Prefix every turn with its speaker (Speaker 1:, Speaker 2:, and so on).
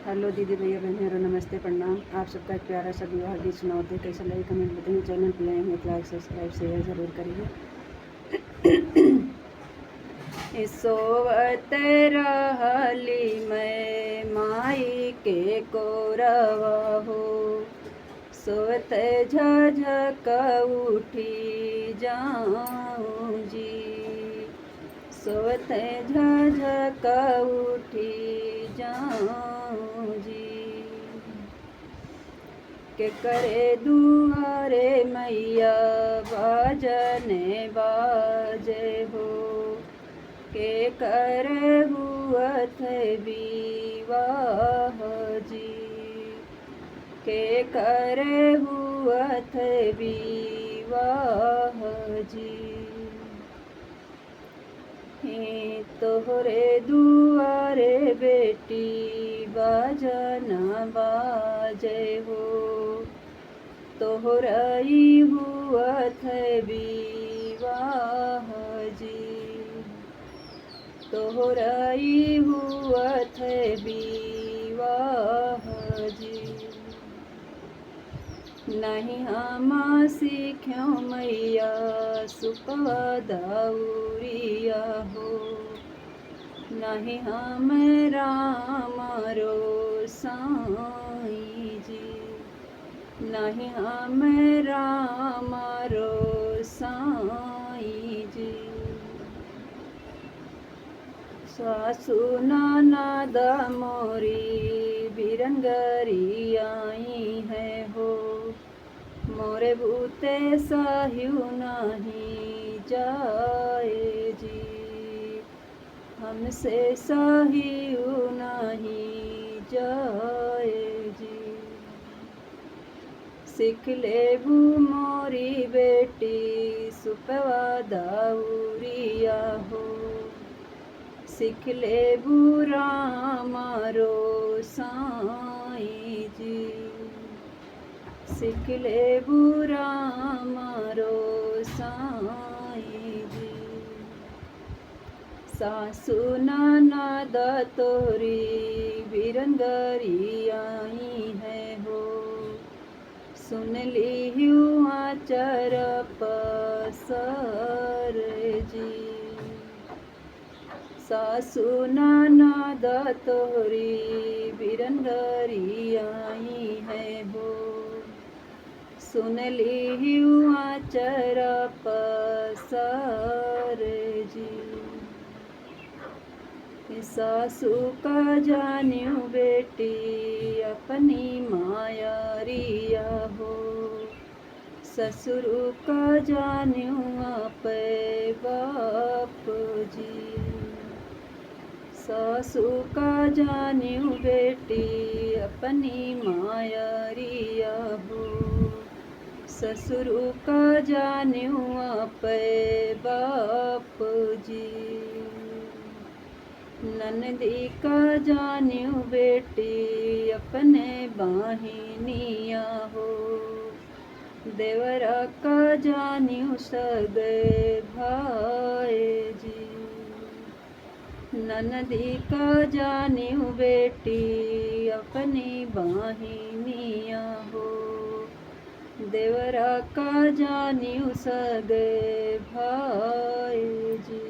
Speaker 1: Hello दीदी भैया बहन मेरा नमस्ते प्रणाम। आप सबका एक प्यारा सा विवाह गीत सुनाते कैसा लगे कमेंट बताइए। चैनल पर आए हैं तो लाइक सब्सक्राइब शेयर ज़रूर करिए। सोवत रहली मैं माई के कोरवा हो, सोवत झझक उठी जाऊँ जी, सोवत झझक उठी जाऊँ जी। के करे दुआरे मैया बाजने बाजे हो, के करे हुअत विवाह जी, के करे हुअत विवाह जी। तोहरे दुआरे बेटी बाजना बाजे हो, तोहराई हुअत विवाह जी, तोहराई हुअत विवाह जी। नहीं हम सीख्यों मैया सुपवा दाउरिया हो, नहीं हम राम रो साई जी, नहीं हम राम रो साई जी। सासु ननद मोरी बिरंगरी आई है हो, मोरे भूते सह्यू नहीं जाए जी, हमसे सह्यू नहीं जाए जी। सीख लेबू मोरी बेटी सुपवा दाउरिया हो, सीख लेबू राम रो साई जी, सीख लेबू राम रो साई जी। सासु ननद तोरी बिरंगरी आई है हो, सुन ली आचर पसर जी, सासु ननद तोरी बिरंगरी आई है हो, सुन ली आचर पसर जी। सासू का जान्यू बेटी अपनी मायारिया हो, ससुर का जान्यू आपे बाप जी, सासू का जान्यू बेटी अपनी मायारिया हो, ससुर का जान्यू आपे बाप जी। ननदी का जान्यू बेटी अपने बाहिनिया हो, देवरा का जान्यू सगे भाई जी, ननदी का जान्यू बेटी अपनी बाहिनिया हो, देवरा का जान्यू सगे भाई जी।